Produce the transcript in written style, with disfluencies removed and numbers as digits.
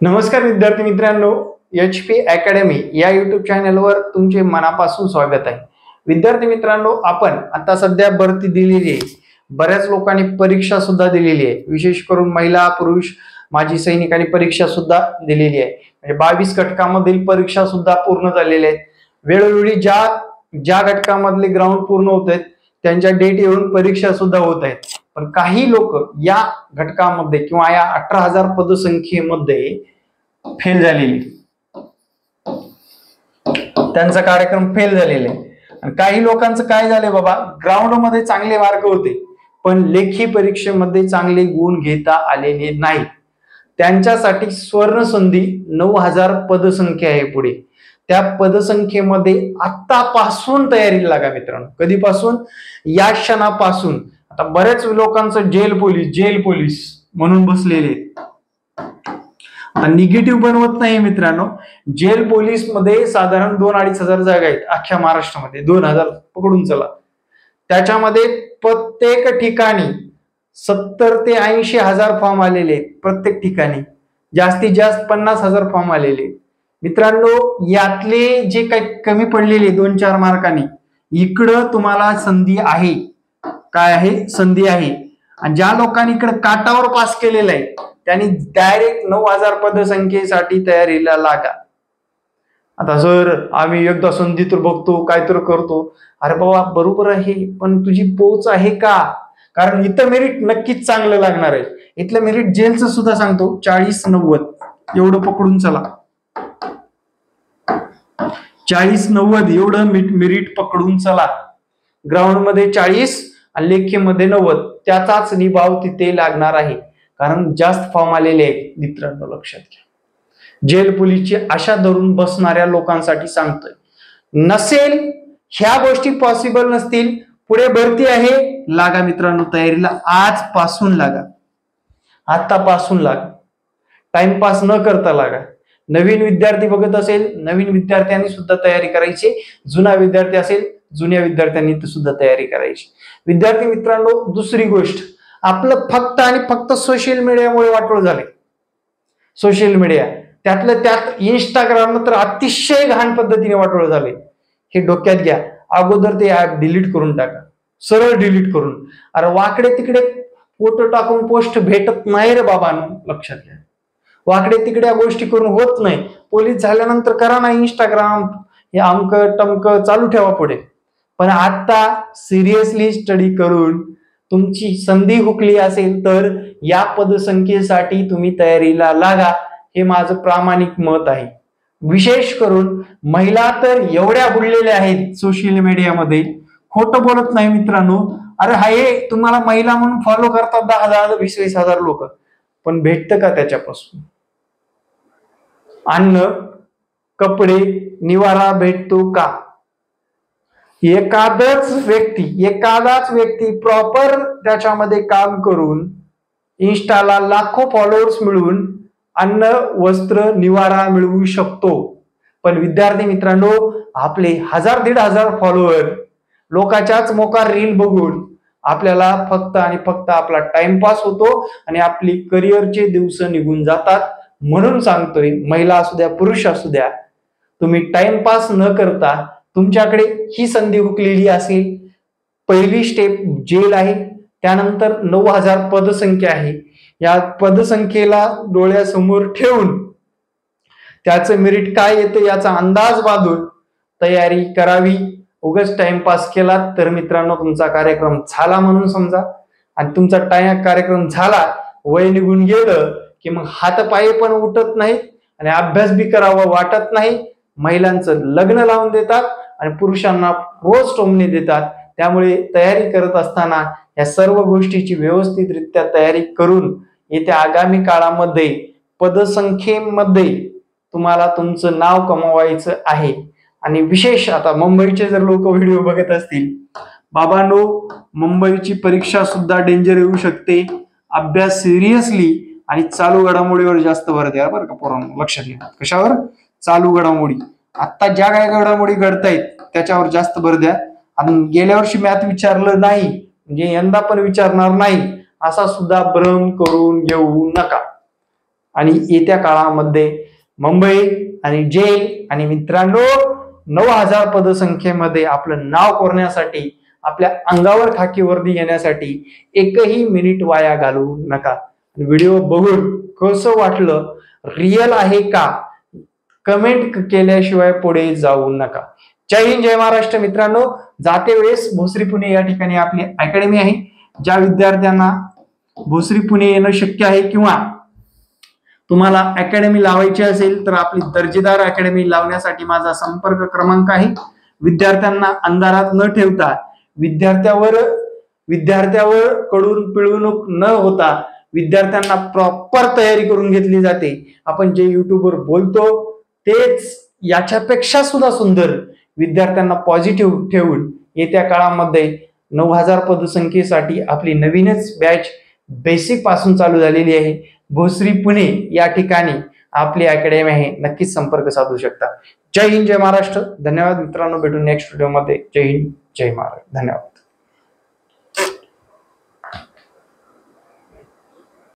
नमस्कार विद्यार्थी मित्रांनो, HP अकॅडमी या यूट्यूब चॅनलवर तुमचे मनापासून स्वागत आहे। विद्यार्थी मित्रांनो, आपण आता सध्या भरती दिलेली आहे, बऱ्याच लोकांनी परीक्षा सुद्धा दिलेली आहे, विशेष करून महिला पुरुष माजी सैनिकांनी परीक्षा सुद्धा दिलेली आहे। म्हणजे 22 घटकांमधील परीक्षा सुद्धा पूर्ण झालेल्या आहेत। वेळोवेळी ज्या घटकांमधले ग्राउंड पूर्ण होत आहेत त्यांच्या डेट येऊन परीक्षा सुद्धा होत आहेत, पण काही लोक या घटकामध्ये किंवा या 18,000 पदसंख्येमध्ये फेल झालेले, त्यांचा कार्यक्रम फेल झालेला आहे। आणि काही लोकांचं काय झालंय बाबा, ग्राउंड मध्ये चांगले मार्क होते पण लेखी परीक्षेमध्ये चांगले गुण घेता आलेले नाही। त्यांच्यासाठी स्वर्ण संधी 9,000 पदसंख्या आहे पुढे। त्या पदसंख्येमध्ये आतापासून तयारीला लागा मित्रांनो। कधीपासून? या क्षणापासून। आता बऱ्याच लोकांचं जेल पोलीस म्हणून बसलेले, आता निगेटिव्ह बनवत नाही मित्रांनो। जेल पोलीस मध्ये साधारण 2-2.5 हजार जागा आहेत अख्ख्या महाराष्ट्रामध्ये, 2,000 पकडून चला। त्याच्यामध्ये प्रत्येक ठिकाणी 70 ते 80 हजार फॉर्म आलेले आहेत, प्रत्येक ठिकाणी जास्तीत जास्त 50,000 फॉर्म आलेले मित्रांनो। यातले जे काही कमी पडलेले 2-4 मार्कांनी, इकडं तुम्हाला संधी आहे। काय आहे? संधी आहे। आणि ज्या लोकांनी इकडे काटावर पास केलेलं आहे त्यांनी डायरेक्ट 9,000 पदसंख्येसाठी तयारीला लागा। आता सर आम्ही एकदा संधी तर बघतो, काय तर करतो। अरे बाबा बरोबर आहे, पण तुझी पोच आहे का? कारण इथं मेरिट नक्कीच चांगलं लागणार आहे। इथलं मेरिट जेलचं सुद्धा सांगतो 40-90 एवढं पकडून चला। 40-90 एवढं मेरिट पकडून चला। ग्राउंड मध्ये 40 आणि लेखीमध्ये 90, त्याचाच निभाव तिथे लागणार आहे, कारण जास्त फॉर्म आलेले आहेत मित्रांनो, लक्षात घ्या। जेल पोलीसची आशा धरून बसणाऱ्या लोकांसाठी सांगतोय, नसेल ह्या गोष्टी पॉसिबल नसतील, पुढे भरती आहे, लागा मित्रांनो तयारीला। आजपासून लागा, आतापासून लागा, टाइमपास न करता लागा। नवीन विद्यार्थी बघत असेल, नवीन विद्यार्थ्यांनी सुद्धा तयारी करायची, जुना विद्यार्थी असेल, जुन्या विद्यार्थ्यांनी सुद्धा तयारी करायची। विद्यार्थी मित्रांनो, दुसरी गोष्ट, आपलं फक्त आणि फक्त सोशल मीडियामुळे वाटोळ झाले। सोशल मीडिया, त्यातलं त्यात इंस्टाग्राम तर अतिशय घाण पद्धतीने वाटोळ झाले, हे डोक्यात घ्या। अगोदर ते ऍप डिलीट करून टाका, सरळ डिलीट करून। अरे वाकडे तिकडे फोटो टाकून पोस्ट भेटत नाही रे बाबांनो, लक्षात घ्या। वाकडे तिकडे गोष्टी करून होत नाही। पोलीस झाल्यानंतर करा ना इंस्टाग्राम, हे अंक टमक चालू ठेवा पुढे, पण आता सिरियसली स्टडी करून तुमची संधी हुकली असेल तर या पदसंख्येसाठी तुम्ही तयारीला लागा, हे माझं प्रामाणिक मत आहे। विशेष करून महिला तर एवढ्या बुडलेल्या आहेत सोशल मीडियामध्ये, खोटं बोलत नाही मित्रांनो। अरे हाय, तुम्हाला महिला म्हणून फॉलो करतात 10,000-20 हजार लोक, पण भेटतं का त्याच्यापासून? अन्न, कपडे, निवारा भेटतो का? एखादाच व्यक्ती प्रॉपर त्याच्यामध्ये काम करून इंस्टाला लाखो फॉलोअर्स मिळवून अन्न, वस्त्र, निवारा मिळवू शकतो। पण विद्यार्थी मित्रांनो, आपले 1000-1500 फॉलोअर लोकांच्याच मोकार रील बघून आपल्याला फक्त आणि फक्त आपला टाइमपास होतो आणि आपली करिअरचे दिवस निघून जातात। म्हणून सांगतोय, महिला असू द्या पुरुष असू द्या, तुम्ही टाइमपास न करता, तुमच्याकडे ही संधी हुकलेली असेल, पहिली स्टेप जेल आहे, त्यानंतर 9,000 पदसंख्या आहे, या पदसंख्येला डोळ्यासमोर ठेवून त्याचं मेरिट काय येतं याचा अंदाज बांधून तयारी करावी। उगाच टाइमपास केला तर मित्रांनो तुमचा कार्यक्रम झाला म्हणून समजा, आणि तुमचा कार्यक्रम झाला, वय निघून गेलं की मग हातपाय पण उठत नाहीत आणि अभ्यास बी करावा वाटत नाही। महिलांचं लग्न लावून देतात आणि पुरुषांना रोज टोमणे देतात। त्यामुळे तयारी करत असताना या सर्व गोष्टीची व्यवस्थितरित्या तयारी करून येत्या आगामी काळामध्ये पदसंख्येमध्ये तुम्हाला तुमचं नाव कमवायचं आहे। आणि विशेष आता मुंबईचे जर लोक व्हिडिओ बघत असतील, बाबांनो मुंबईची परीक्षा सुद्धा डेंजर येऊ शकते। अभ्यास सिरियसली आणि चालू घडामोडीवर जास्त भर द्या बरं का पोरांनो, लक्षात घ्या। कशावर? चालू घडामोडी, आता ज्या काही घडामोडी घडतायत त्याच्यावर जास्त भर द्या। आणि गेल्या वर्षी मॅथ विचारलं नाही म्हणजे यंदा पण विचारणार नाही असा सुद्धा भ्रम करून घेऊ नका। आणि येत्या काळामध्ये मुंबई आणि जेल आणि मित्रांनो 9000 पदसंख्येमध्ये आपलं नाव कोरण्यासाठी, आपल्या अंगावर खाकी वर्दी येण्यासाठी एकही मिनिट वाया घालवू नका. व्हिडिओ बघून कसं वाटलं, रिअल आहे का, कमेंट केल्याशिवाय पुढे जाऊ नका. जय हिंद, जय महाराष्ट्र. मित्रांनो, जाते वेळेस भोसरी पुणे या ठिकाणी आपली अकॅडमी आहे. ज्या विद्यार्थ्यांना भोसरी पुणे येणं शक्य आहे किंवा तुम्हाला अकॅडमी लावायची असेल तर आपली दर्जेदार अकॅडमी लावण्यासाठी माझा संपर्क क्रमांक आहे. विद्यार्थ्यांना अंधारात न ठेवता, विद्यार्थ्यावर कडून पिळवणूक न होता विद्यार्थ्यांना प्रॉपर तयारी करून घेतली जाते. आपण जे युट्यूबवर बोलतो तेच याच्यापेक्षा सुद्धा सुंदर विद्यार्थ्यांना पॉझिटिव्ह ठेवून येत्या काळामध्ये 9000 पदसंख्येसाठी आपली नवीनच बॅच बेसिक पासून चालू झालेली आहे. भोसरी पुणे या ठिकाणी आपली अकॅडमी आहे, नक्कीच संपर्क साधू शकता. जय हिंद, जय महाराष्ट्र. धन्यवाद मित्रांनो, भेटू नेक्स्ट व्हिडिओ मध्ये. जय हिंद, जय महाराष्ट्र. धन्यवाद.